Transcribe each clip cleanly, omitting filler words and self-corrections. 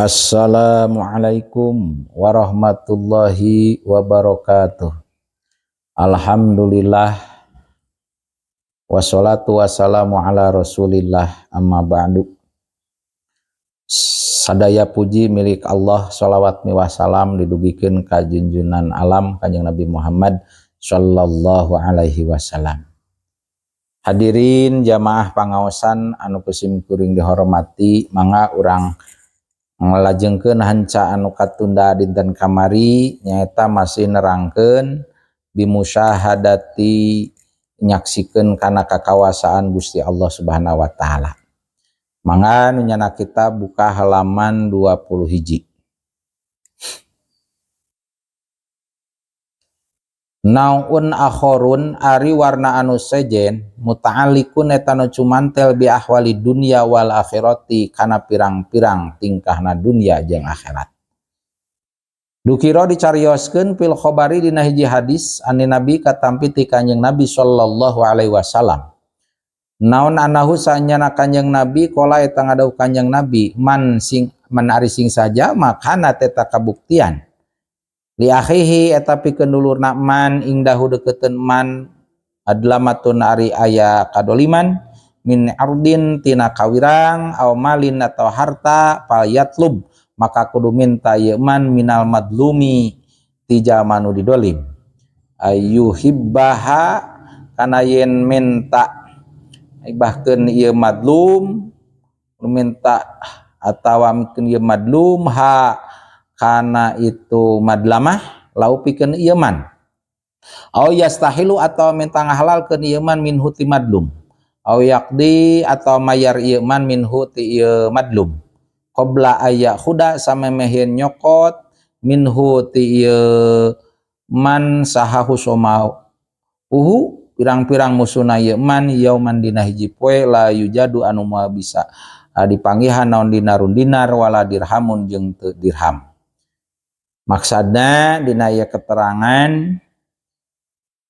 Assalamualaikum warahmatullahi wabarakatuh. Alhamdulillah wassalatu wassalamu ala rasulillah amma ba'du. Sadaya puji milik Allah, sholawat miwassalam didugikeun ka junjunan alam Kanjeng Nabi Muhammad sallallahu alaihi wasallam. Hadirin jamaah pangaosan anu peusim kuring dihormati, mangga urang ngelajengkeun hanca anu katunda dinten kamari nyaeta masih nerangkeun bimusyahadati nyaksikeun kana kakawasaan Gusti Allah Subhanahu wa taala. Mangga nu nyana kita buka halaman 21. Naun akhorun ari warna anu sejen muta'alliqun eta nu cumantel bi ahwali dunya wal akhirati kana pirang-pirang tingkahna dunya jeung akhirat. Dukiro dicarioskeun fil khobari dina hiji hadis ani Nabi katampi ti Kanjeng Nabi sallallahu alaihi wasallam. Naon anahu sanyana Kanjeng Nabi qala eta ngadauh Kanjeng Nabi man ari sing saja makana teta kabuktian li akhihi eta pikeun dulurna man ingdahu deukeuteun man adlamatun ari aya kadoliman min ardin tina kawirang aw malin atau harta fayatlub maka kudu minta ieu man minal madlumi ti jalma nu didolim ayyuhibbaha kana yen minta bahkeun ieu madlum minta atawa mikeun ieu madlum ha kana itu madlamah lau pikeun ieu man au yastahilu atau minta ngahalalkeun ieu man minhu ti madlum au yaqdi atau mayar ieu man minhu ti ieu madlum qabla aya khuda samemehieun nyokot minhu ti ieu man sahahu somau pirang-pirang musuna ieu man yauman dina hiji poe la yujadu anu moal bisa dipanggihan naon dinarun dinar wala dirhamun jeung teu dirham. Maksudna dina ieu keterangan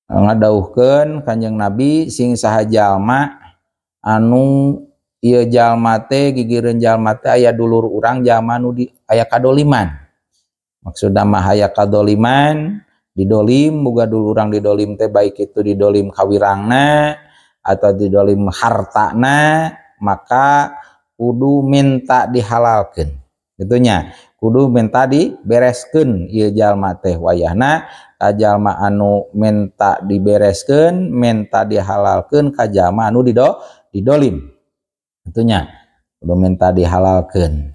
ngadauhkeun Kanjeng Nabi sing saha jalma anu ieu jalma teh gigireun jalma teh aya dulur urang jalma nu aya kadoliman. Maksudna mah aya kadoliman didolim boga dulur urang didolim teh baik itu didolim kawirangna atau didolim hartana maka kudu minta dihalalkeun. Gitunya kudu minta dibereskeun ieu jalma teh wayahna ka jalma anu minta dibereskeun minta dihalalkeun ka jalma anu didolim. Gitunya kudu minta dihalalkeun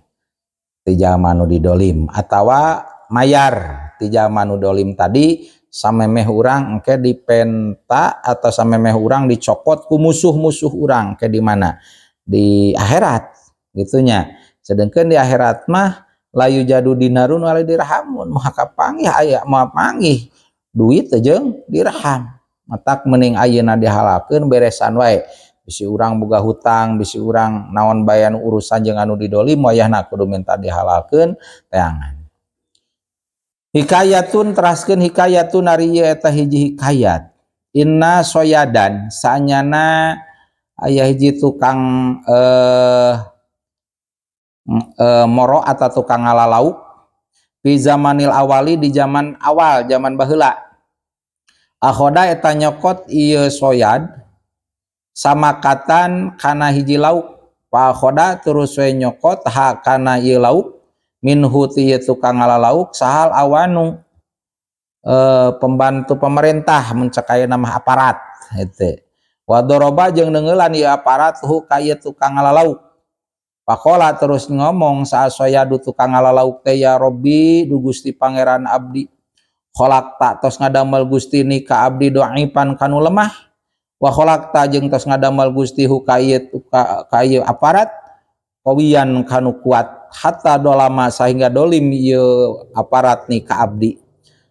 ti jalma anu didolim atawa mayar ti jalma anu dolim tadi samemeh urang engke dipenta atau samemeh urang dicopot ku musuh-musuh urang ke di mana di akhirat gitunya. Sedengkeun di akhirat mah layu jadu dinarun wala dirhamun mah kapanggih aya mah panggih duit jeung dirham matak mending ayeuna dihalalkeun beresan wae bisi urang boga hutang bisi urang naon bayan urusan jeung anu didolim wayahna kudu minta dihalalkeun teangan. Hikayatun teraskeun hikayatun ari ieu eta hiji hikayat inna soyadan saanyana aya hiji tukang moro atau tukang ngalalauk fi zamanil awali di zaman awal zaman baheula akhoda eta nyokot ieu soyad samakatan kana hiji lauk pa akhoda terus we nyokot ha kana ieu lauk minhu ti ieu tukang ngalalauk sahal awanu pembantu pemerintah mencekaya nama aparat hete wadoroba jeung neungeulan ieu aparat hu ka ieu tukang ngalalauk. Pakola terus ngomong saat soyadu tukang ngalalauk teh ya Robbi du Gusti Pangeran abdi kholakta tos ngadamel Gusti ni ka abdi doaipan kanu lemah wa kholakta jeung tos ngadamel Gusti hu ka ieu aparat kawian kanu kuat hatta dolama sehingga dolim ieu aparat ni ka abdi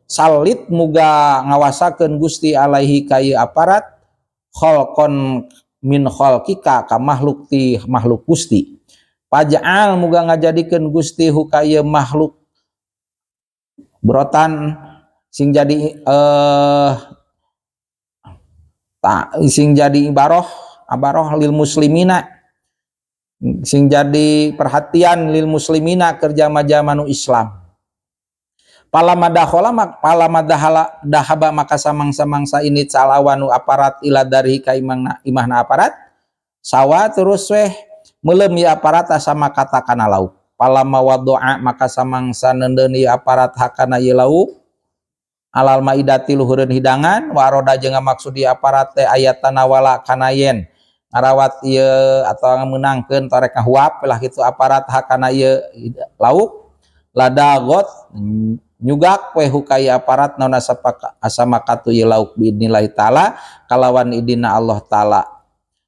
salit muga ngawasakeun Gusti alaihi ka ieu aparat kholqon min kholqika ka makhluk ti makhluk Gusti. Paja'al muga ngajadikeun Gusti hu ka ieu makhluk brotan sing jadi sing jadi ibaroh lil muslimina sing jadi perhatian lil muslimina kerja majamanu Islam. Dahaba maka samangsa ini calawanu aparat ila dari imahna aparat sawa terus weh melem ya aparat sama kata kana lauk. Palama wadoa maka samangsa nendeni aparat hakana ye lauk alal maidati luhureun hidangan waroda jeung maksud di aparat teh ayatana wala kana yen ngarawat ieu atau meunangkeun torek ngahuap lah kitu aparat hakana ieu lauk ladagot nyugak we hukai aparat naon asama katu ieu lauk biidnillahi taala kalawan idina Allah taala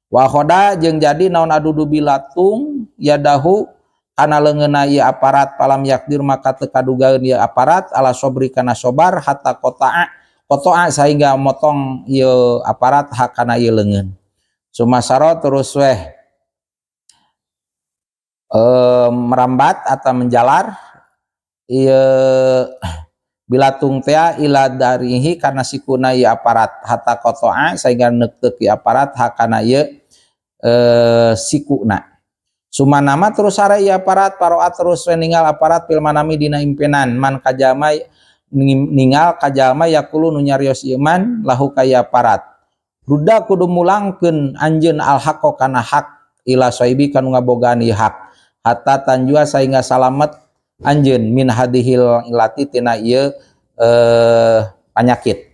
wa khoda jeung jadi naon adudu bilatung yadahu kana leungeunna ieu aparat palam yakdir maka teu kadugaeun ieu aparat ala sobri kana sobar hatta qata'a sehingga motong ieu aparat hakana ieu leungeun sumasaro terus weh merambat atau menjalar ieu bilatung teh ila darihi karena sikuna ieu aparat hatta qata'a sehingga neuteuk ieu aparat hakana ieu sikuna sumanama terus sare ieu aparat paroat terus ningal aparat pil manami dina impenan man kajama ningal kajama yakulu nu nyarios ieu man lahu ka ieu aparat ruda kudu mulangkeun anjeun al haqqo kana hak ila soibi kanu ngabogaan ieu hak hatta tanjua sehingga salamet anjeun min hadhil ilati tina ieu panyakit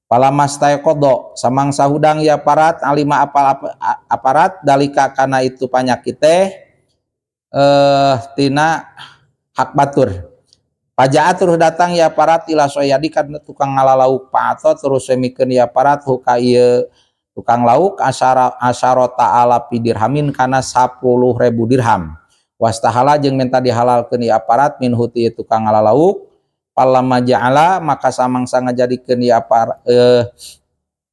palamastay kodo samang sahudang ya aparat alima aparat dalika kana itu panyakit teh tina hak batur pajaat terus datang ya aparat ila soyadi kana tukang ngalalauk paato terus semikeun ya aparat huka ieu tukang lauk asyarota ala dirhamin kana 10.000 dirham wastahala jeung minta dihalalkeun ya aparat min huti tukang ngalalauk palama ja'ala maka samangsa ngajadikeun ieu aparat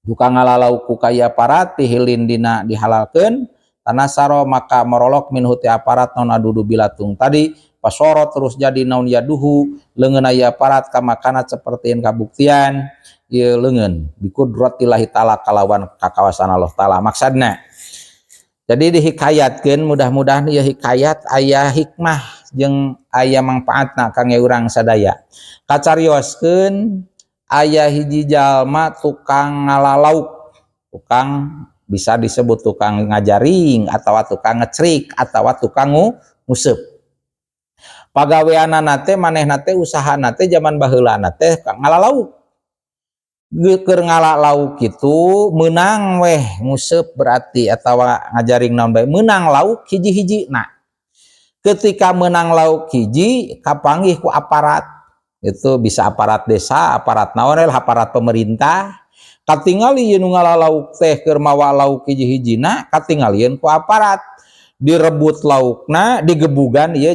tukang ngalalauk ku ka ieu aparat tihilin dina dihalalkeun tanasaro maka merolok min huti aparat non adudu bilatung tadi pasoro terus jadi naun yaduhu leungeun ieu aparat kama kana sapertieun kabuktian ieu leungeun biqudratillahi taala kalawan kakawasan Allah taala maksudna jadi dihikayatkeun mudah-mudahan ieu hikayat aya hikmah jeung aya mangpaatna kangge urang sadaya kacarioskeun aya hiji jalma tukang ngalalauk tukang bisa disebut tukang ngajaring atau tukang ngecrik atau tukang nguseup pagaweanana teh manehna teh usahana teh zaman baheulana teh ngalalauk keur ngalalauk kitu meunang weh nguseup berarti atawa ngajaring naon bae meunang lauk hiji-hijina ketika menang lauk hiji kapanggih ku aparat itu bisa aparat desa aparat naon aparat pemerintah katingali ieu nu ngalalauk teh keur mawa lauk hiji-hijina katingalieun ku aparat direbut laukna digebugan ieu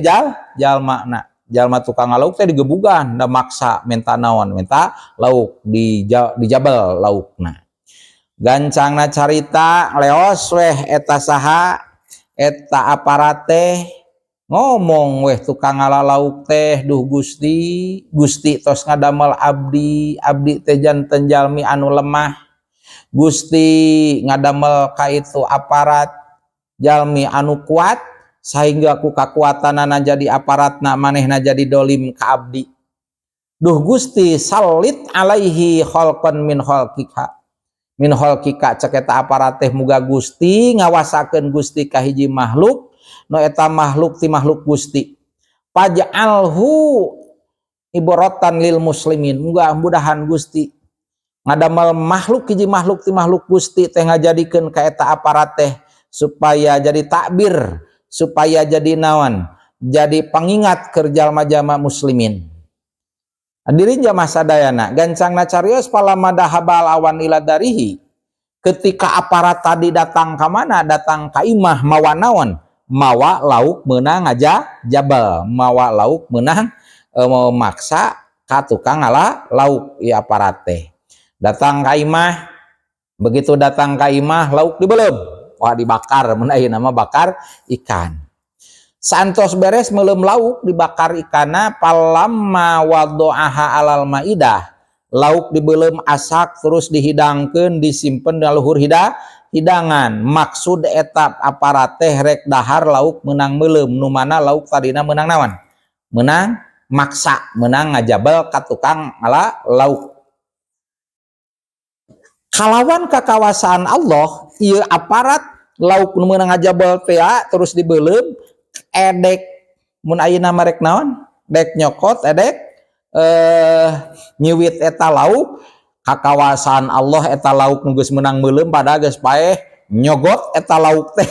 jalma tukang ngalauk teh digebugan da maksa minta naon minta lauk dijabel laukna gancangna carita leos weh eta saha eta aparat teh ngomong weh tukang ngalalauk teh duh Gusti tos ngadamel abdi teh janten jalmi anu lemah Gusti ngadamel ka itu aparat jalmi anu kuat sehingga ku kakuatanana jadi aparatna manehna jadi dolim ka abdi duh Gusti salit alaihi khalqan min khalqika cek eta aparat teh muga Gusti ngawasakeun Gusti ka hiji makhluk no eta makhluk ti makhluk Gusti paj'alhu ibaratan lil muslimin mudah-mudahan Gusti ngadamel makhluk hiji makhluk ti makhluk Gusti teh ngajadikeun ka eta aparat teh supaya jadi takbir supaya jadi naon jadi pengingat keur jalma-jalma muslimin hadirin jamaah sadayana gancangna carios palamada habal awan ila darihi ketika aparat tadi datang ka mana datang ka imah mawa naon mawa lauk meunang aja jabal mawa lauk meunang maksa ka tukang ngala lauk ieu aparat teh datang ka imah begitu datang ka imah lauk dibelem wah dibakar mun ayeuna nama bakar ikan santos beres meulem lauk dibakar ikanna palamma wadoaha alal maidah lauk dibelem asak terus dihidangkeun disimpen di luhur hidangan. Maksud etap aparat teh rek dahar lauk menang meuleum, nu mana lauk tadina menang naon? Menang maksa, menang ngajabel ka tukang ngala lauk. Kalawan kakawasaan Allah, ieu aparat lauk nu meunang ngajabel teh terus dibeuleum edek mun ayeuna mah rek naon? Dek nyokot edek nyiwit eta lauk. Kakawasaan Allah eta lauk nu geus meunang meuleum pada geus paeh nyogot eta lauk teh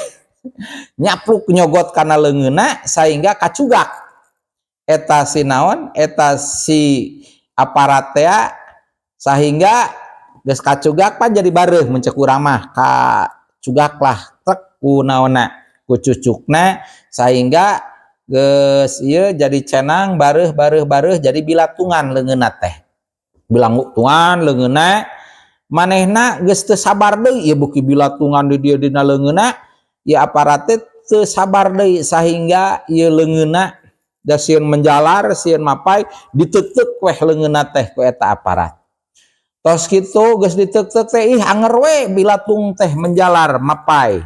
nyapluk nyogot kana leungeunna sehingga kacugak eta si naon eta si aparat teh sehingga geus kacugak pan jadi bareuh mun ceuk urang mah kacugak lah trek ku naonna ku cucukna sehingga geus ieu jadi cenang bareuh jadi bilatungan leungeunna teh. Bilang tuan leungeunna manehna geus teu sabar deui ieu beuki bilatungan di dieu dina leungeunna ieu aparat teh teu sabar deui sehingga ieu leungeunna da sieun menjalar sieun mapai diteuk-teuk weh leungeunna teh ku eta aparat. Tos kitu geus diteuk-teuk teh ih anger we bilatung teh menjalar mapai.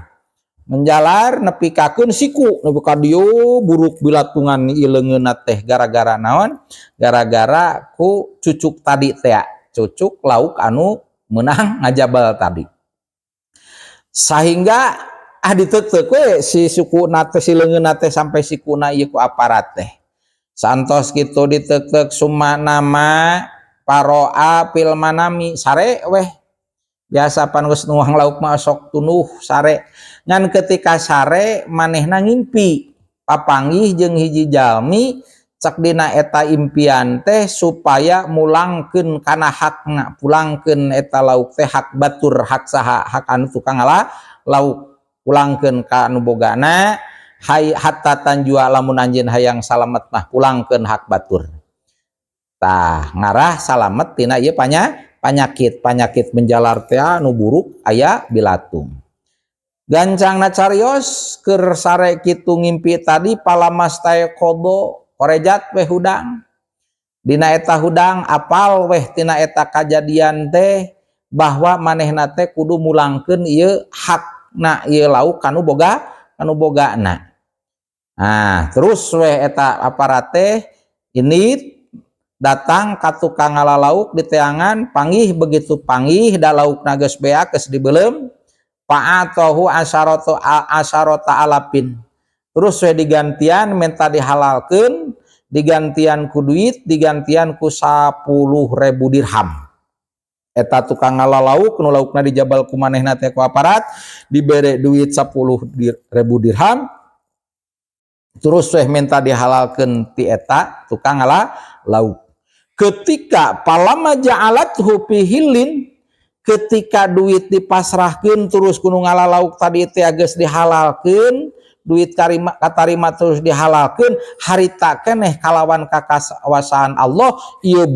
Menjalar nepikakeun siku nepi ka dieu buruk bilatungan ieu leungeunna teh gara-gara naon? Gara-gara ku cucuk tadi teh, cucuk lauk anu meunang ngajabal tadi. Sehingga diteuk-teuk we si sukuna teh si leungeunna teh sampai sikuna ieu ku aparat teh. Santos kitu diteuk-teuk sumana mah paroa fil manami sare weh. Biasa pan geus nuang lauk mah sok tunuh sare. Ngan ketika sare manehna ngimpi papanggih jeung hiji jalmi cak dina eta impian teh supaya mulangkeun kana hakna, pulangkeun eta lauk teh hak batur, hak saha, hak anu tukang ngala lauk, pulangkeun ka anu bogana hay hatta tanjua lamun anjeun hayang salamet mah pulangkeun hak batur. Tah ngarah salamet tina ieu penyakit menjalar teh anu buruk aya bilatung. Gancangna carios keur sare kitu ngimpi tadi palamas tae kodo korejat weh hudang. Dina eta hudang apal weh tina eta kajadian teh bahwa manehna teh kudu mulangkeun ieu hakna ieu lauk kanu bogana. Nah, terus weh eta aparat teh ini datang ka tukang ngala lauk di teangan panggih begitu panggih da laukna geus beak geus dibeuleum fa'atahu asyarata alapin. Terus we digantian minta dihalalkeun, digantian ku duit, digantian ku 10.000 dirham. Eta tukang ngala lauk nu laukna dijabal ku manehna teh ku aparat dibere duit 10.000 dirham. Terus we minta dihalalkeun ti eta tukang ngala lauk. Ketika palama ja'alathu fi hilin, ketika duit dipasrahkeun terus kudu ngala lauk tadi teh geus dihalalkeun, duit katarima terus dihalalkeun, harita keneh kalawan kakawasaan Allah ieu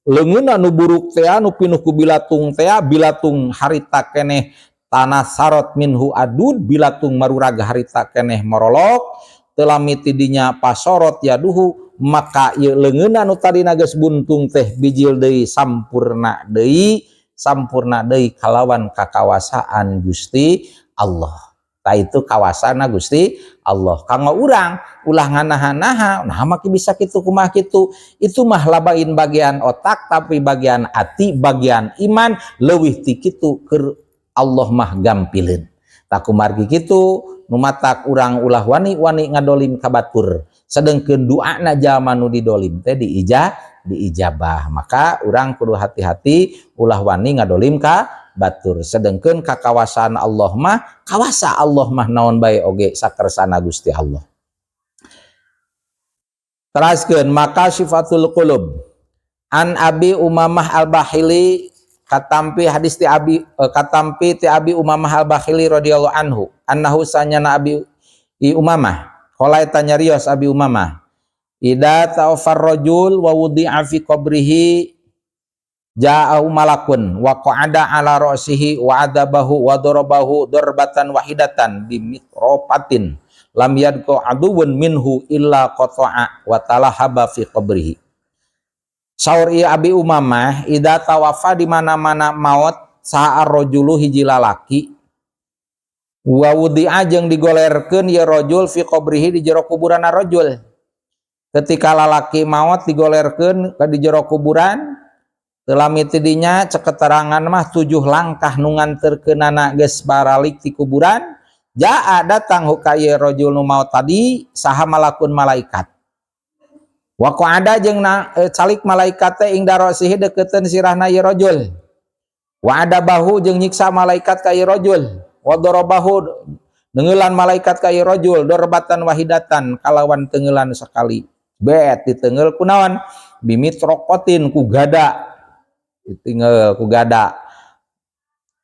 leungeunna nu buruk teh nu pinuh ku bilatung teh bilatung harita keneh tanah sarot minhu adud, bilatung maruraga harita keneh morolok teu lamiti dinya pasorot yaduhu, maka ieu leungeunna nu tadina geus buntung teh bijil deui sampurna deui kalawan kakawasaan Gusti Allah. Tah itu kawasana Gusti Allah. Kanggo urang ulah nganaha-naha, nah maki bisa kitu kumaha kitu. Itu mah labain bagian otak tapi bagian hati, bagian iman leuwih ti kitu keur Allah mah gampilin. Tah kumargi kitu nu matak urang ulah wani ngadolim ka batur. Sedengkeun doana jalma nu didolim teh diijabah. Maka urang kudu hati-hati ulah wani ngadolim ka batur. Sedengkeun kakawasaan Allah mah kawasa Allah mah naon bae oge sakersana Gusti Allah. Teraskeun maka sifatul qulub an Abi Umamah al-Bahili katampi hadis ti Abi Umamah al-Bahili radhiyallahu anhu annahu sanyana Abi Umamah qala tanya rios Abi Umamah ida ta'afar rajul wa wudi'a fi qabrihi ja'ahu malakun wa qa'ada ala ra'sihi wa adabahu wa darabahu darbatan wahidatan bimitropatin lam yadqa aduwun minhu illa qata'a wa talahaba fi qabrihi. Saur ieu Abi Umamah ida tawafa di mana-mana maut saha ar-rajulu hiji lalaki wa wudi'a jeung digolerkeun ya rajul fi qabrihi di jero kuburan rajul. Ketika lalaki maot digolerkeun ka di jero kuburan, teu lamit dinya cek keterangan mah 7 langkah nu nganterkeunana geus baralik ti kuburan, jaa datang ka ieu rajul nu maot tadi saha malakun malaikat. Wa qa'ada jeung calik malaikat teh ing darosihi deukeuteun sirahna ieu rajul. Wa ada bahu jeung nyiksa malaikat ka ieu rajul. Wa darabahu neungeulan malaikat ka ieu rajul darbatan wahidatan kalawan teungeulan sakali. Bet diteungeul kunaon? Bimitroqatin ku gada. Ditinggal ku gada.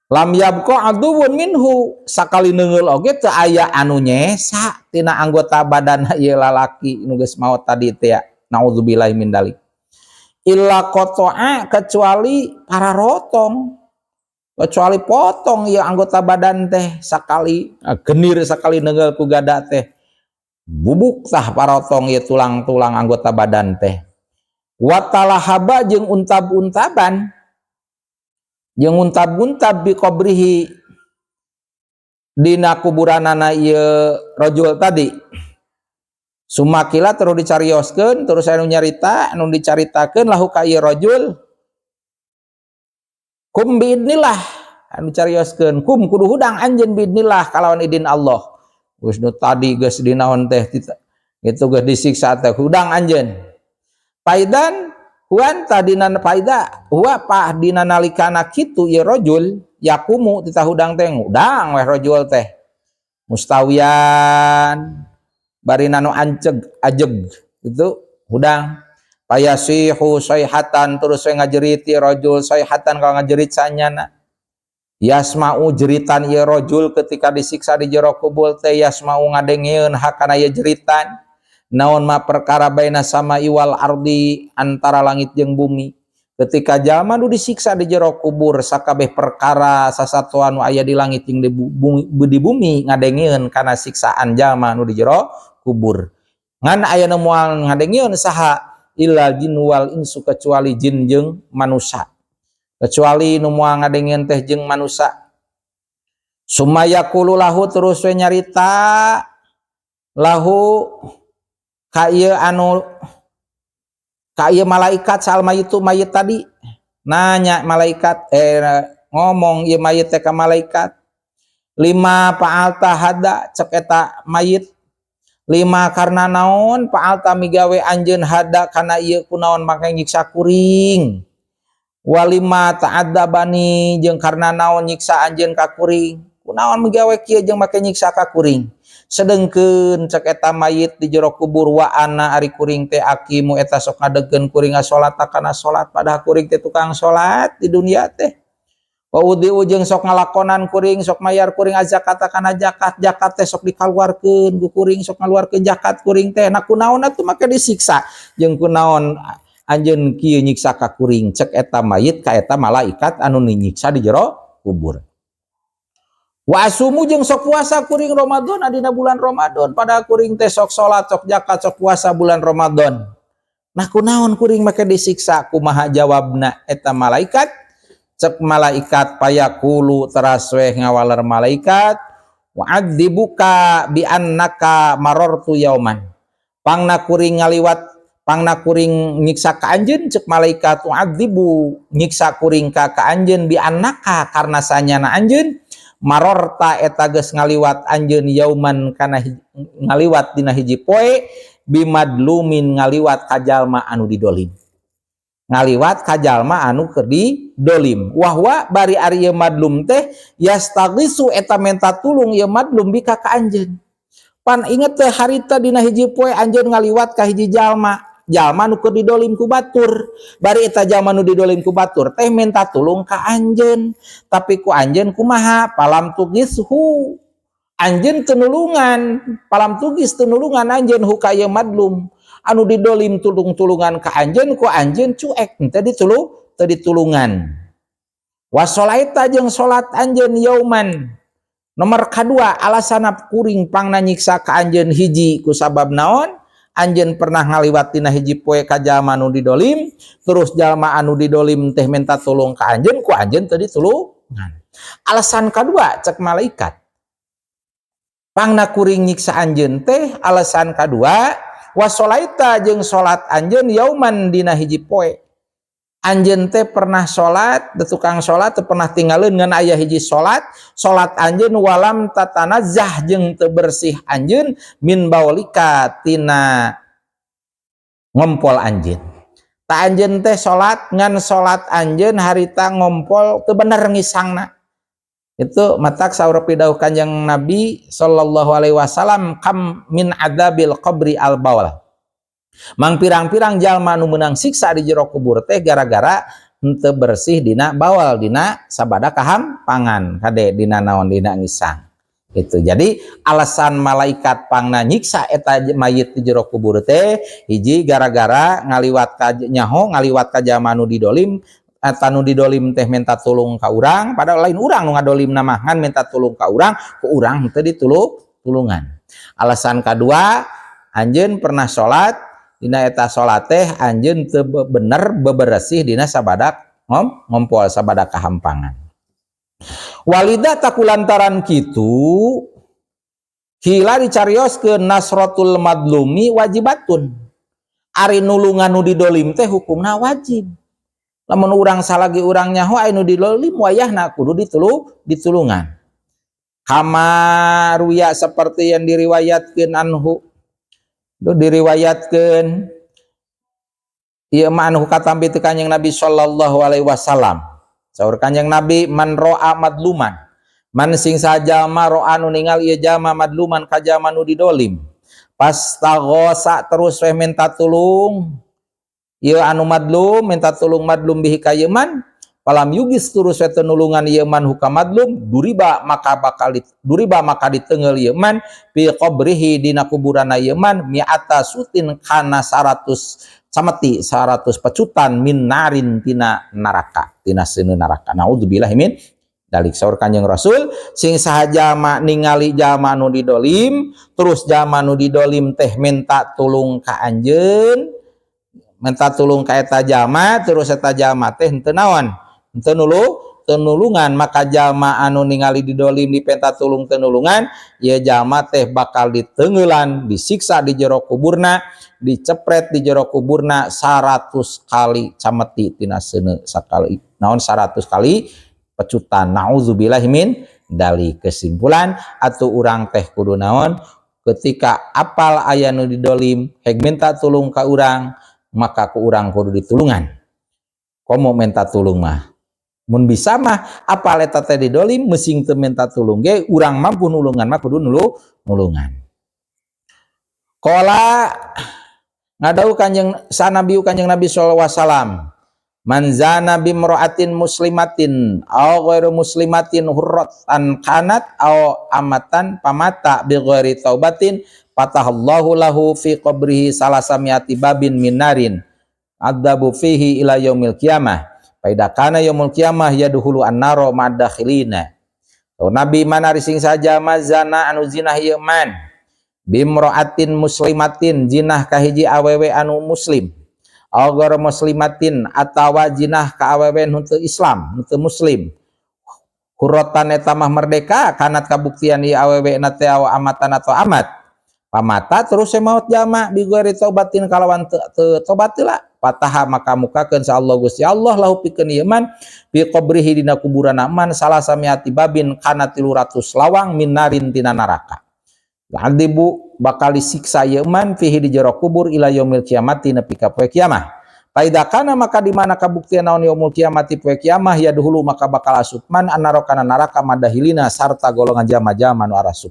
Lam yabqa aduwun minhu sakali neungeul oge teu aya anu nyesa tina anggota badan ieu lalaki nu geus maot tadi teh ya. Nauzubillahi min dalik. Illa qata'a kecuali para rotong. Kecuali potong ya anggota badan teh sakali genir sakali neungeul ku gada teh. Bubuk tah parotong ya tulang-tulang anggota badan teh. Wa talahaba jeung untab-untaban. Jeung untab-untab bi qabrihi dina kuburanana ieu rajul tadi. Sumakila terus dicarioskeun terus anu nyarita anu dicaritakeun lahu ka ieu rajul. Kum biidnillah anu carioskeun kum kudu hudang anjeun biidnillah kalawan idin Allah. Geus nu tadi geus dinaon teh itu geus disiksa teh hudang anjeun. Paidan huan tadina paida huwa pa dina nalikana kitu ieu rajul yakumu tita hudang teh hudang weh rajul teh. Mustawiyan bari nanu ajeg itu hudang. Payasihu sayhatan terus ngajerit ieu rajul sayhatan kalau ngajerit sanyana. Yasma'u jeritan ieu rajul ketika disiksa di jero kubur teh yasma'u ngadengieun hakana ieu jeritan. Naon ma perkara baina sama iwal ardi antara langit jeung bumi. Ketika jalma nu disiksa di jero kubur sakabeh perkara sasatoan nu aya di langit jeung di bumi ngadengieun kana siksaan jalma nu di jero kubur. Ngan aya nu moal ngadengieun saha illa jin wal insu kecuali jin jeung manusia. Kecuali nu moal ngadengieun teh jeung manusia. Sumaya qulu lahu terus we nyarita lahu ka ieu malaikat sal mayitu mayit tadi nanya malaikat ngomong ieu mayit teh ka malaikat lima fa'alta hada cek eta mayit lima karena naon fa'alta migawe anjeun hada kana ieu kunaon make nyiksa kuring walima ta'adzabani jeung karena naon nyiksa anjeun ka kuring kunaon migawe kieu jeung make nyiksa ka kuring sedengkeun cek eta mayit di jero kubur wa ana ari kuring teh akimu eta sok ngadegkeun kuring salat kana salat padahal kuring teh tukang salat di dunia teh wa udiu jeung sok ngalakonan kuring sok mayar kuring zakat kana zakat teh sok dikaluarkeun ku kuring sok ngaluarkeun zakat kuring teh na kunaon atuh make disiksa jeung kunaon anjeun kieu nyiksa ka kuring cek eta mayit ka eta malaikat anu nyiksa di jero kubur. Wa asumu jeung sok puasa kuring Ramadan adina bulan Ramadan pada kuring teh sok salat sok zakat sok puasa bulan Ramadan. Nah kunaon kuring make disiksa kumaha jawabna eta malaikat cek malaikat payaqulu teras we ngawaler malaikat wa'adzibuka bi annaka marartu yauman. Pangna kuring ngaliwat pangna kuring nyiksa ka anjeun cek malaikat wa'adzibu nyiksa kuring ka anjeun bi annaka karna sanyana anjeun marorta eta geus ngaliwat anjeun yauman kana ngaliwat dina hiji poe bimadlumin ngaliwat ka jalma anu didolim. Ngaliwat ka jalma anu keur didolim. Wahwa bari ari ieu madlum teh yastaghisu eta menta tulung ieu madlum bika ka anjeun. Pan inget teh harita dina hiji poe anjeun ngaliwat ka hiji jalma nu keur didolim ku batur. Bari eta jalma nu didolim ku batur teh minta tulung ka anjeun. Tapi ku anjeun kumaha? Palam tugishu. Anjeun teu nulungan, palam tugis teu nulungan anjeun hu ka ieu madlum. Anu didolim tulung-tulungan ka anjeun ku anjeun cuek teu ditulungan. Wa sholaita jeung salat anjeun yauman. Nomor kadua alasanna kuring pangna nyiksa ka anjeun hiji ku sabab naon? Anjeun pernah ngaliwat dina hiji poe ka jalma anu didolim, terus jalma anu didolim teh minta tulung ka anjeun ku anjeun teu ditulungan. Alasan kedua cek malaikat pangna kuring nyiksa anjeun teh alasan kadua wasolaita jeung salat anjeun yauman dina hiji poe. Anjeun teh pernah salat, tukang salat teu pernah tinggalin ngan aya hiji salat anjeun walam tatanazah jeung teu bersih anjeun min baulika tina ngompol anjeun. Ta anjeun teh salat ngan salat anjeun harita ngompol teu bener ngisangna. Itu matak saur pidauh Kanjeng Nabi sallallahu alaihi wasallam kam min adzabil qabri al baul. Mang pirang-pirang jalma nu meunang siksa di jero kubur teh gara-gara henteu bersih dina bawal, dina sabada kahampangan kade dina naon dina ngisang. Itu jadi alasan malaikat pangna nyiksa eta mayit di jero kubur teh hiji gara-gara ngaliwat ka nyaho ngaliwat ka jalma nu didolim eta nu didolim teh minta tulung ka urang padahal lain urang nu ngadolim namahan minta tulung ka urang ku urang teu ditulungan. Alasan kadua anjeun pernah salat dina eta salat teh anjeun teu bener beberesih dina sabada ngompol sabada kahampangan. Walida takulantaran kitu hila dicarioskeun nasratul madlumi wajibatun. Ari nulungan nu didolim teh hukumna wajib. Lamun urang salagi urang nyaho anu didolim wayahna kudu ditulungan. Kama ruya seperti yang diriwayatkeun anhu diriwayatkeun ieu mah anu katampi teu Kanjeng Nabi sallallahu alaihi wasallam. Saur Kanjeng Nabi man ro'a madluman, man sing sajalma ro'a nu ningal ieu jalma madluman ka jalma nu didolim. Pas taghosa terus we minta tulung ieu anu madlum minta tulung madlum bihi ka ieu man palam yugis terus we nulungan ieu man hukam madlum duriba maka diteungel ieu man fi qabrihi dina kuburanna ieu man mi'ata sutin kana 100 samati 100 pecutan min narin tina neraka tina seuneu neraka. Naudzubillahi min dalik. Saur Kanjeng Rasul sing sahaja ma ningali jalma nu didolim terus jalma nu didolim teh minta tulung ka anjeun minta tulung ka eta jalma terus eta jalma teh henteu naon teu nulungan maka jalma anu ningali didolim dipenta tulung teu nulungan ieu jalma teh bakal diteungeulan disiksa di jero kuburna dicepret di jero kuburna 100 kali cameti tina seuneu sakali naon 100 kali pecutan. Nauzubillahi min dali. Kesimpulan atuh urang teh kudu naon ketika apal aya nu didolim heg minta tulung ka urang maka ku urang kudu ditulungan. Komo minta tulung mah mun bisa mah apal eta teh didolim meusing teu minta tulung ge urang mampu nulungan mah kudu nulungan. Qala ngadau Kanjeng Nabi sallallahu alaihi wasallam man zana bimra'atin muslimatin aw ghairu muslimatin hurratan kanat aw amatan pamata bi ghairi taubatin fatahallahu lahu fi qabrihi salasamiati babin minarin adzabu fihi ila yaumil qiyamah faida kana yaumul qiyamah yadkhulu an-naro madakhilina. Nabi mana rising saja mazana anu zinah ieu man bimra'atin muslimatin jinah ka hiji awewe anu muslim agar muslimatin atawa jinah ka awewe nu teu Islam nu teu muslim hurratan eta mah merdeka kanat kabuktian ieu awewe na teh amatan atau amat pamata terus maut jalma bi ghairi taubatin kalawan teu tobat lah pataha maka mukakeun sa Allah Gusti Allah lahu pikeun ieu man bi qabrihi dina kuburanna man salasamiati babin kana 300 lawang minarin tina neraka. Adibu bakal disiksa ieu man fihi di jero kubur ila yaumil kiamati nepi ka poe kiamah. Faida kana maka di mana kabuktian naon yaumul kiamati poe kiamah ya dahulu maka bakal asup man annaro kana neraka madahilina sarta golongan jama-jama nu arasup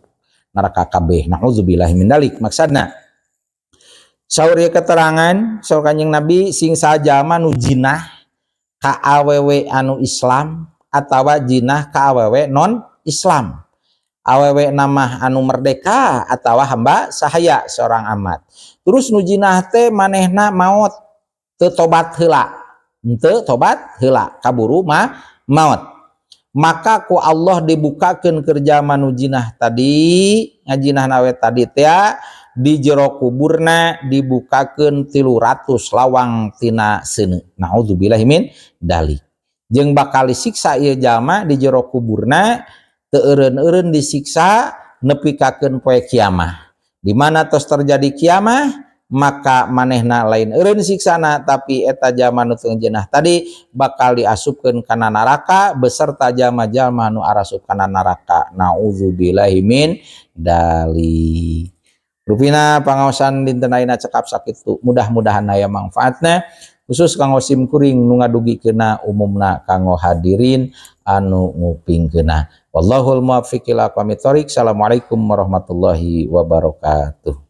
neraka kabeh. Nauzubillahi min dalik. Maksudna saur ieu keterangan saur Kanjeng Nabi sing sajama nu jinah ka awewe anu Islam atawa jinah ka awewe non Islam. Awewe nama anu merdeka atawa hamba sahaya seorang amat. Terus nu jinah teh manehna maot teu tobat heula. Henteu tobat heula kaburu mah maot. Maka ku Allah dibukakeun kerja manu jinah tadi ngajinah nawe tadi teh di jero kuburna dibukakeun 300 lawang tina seuneu. Naudzubillahi min dalik. Jeung bakal disiksa ieu jalma di jero kuburna teu eureun-eureun disiksa nepikakeun poe kiamah. Di mana tos terjadi kiamah maka manehna lain eureun siksana tapi eta jalma nu teu jeunah tadi bakal diasupkeun kana neraka beserta jalma-jalma nu arasup kana neraka. Nauzubillahi min dalik. Rupina pangaosan dinten ayeuna cekap sakitu, mudah-mudahan aya manfaatna khusus kanggo sim kuring nu ngadugikeunna umumna kanggo hadirin anu ngupingkeunna. Wallahul muwaffiq ila aqwamit thoriq. Assalamualaikum warahmatullahi wabarakatuh.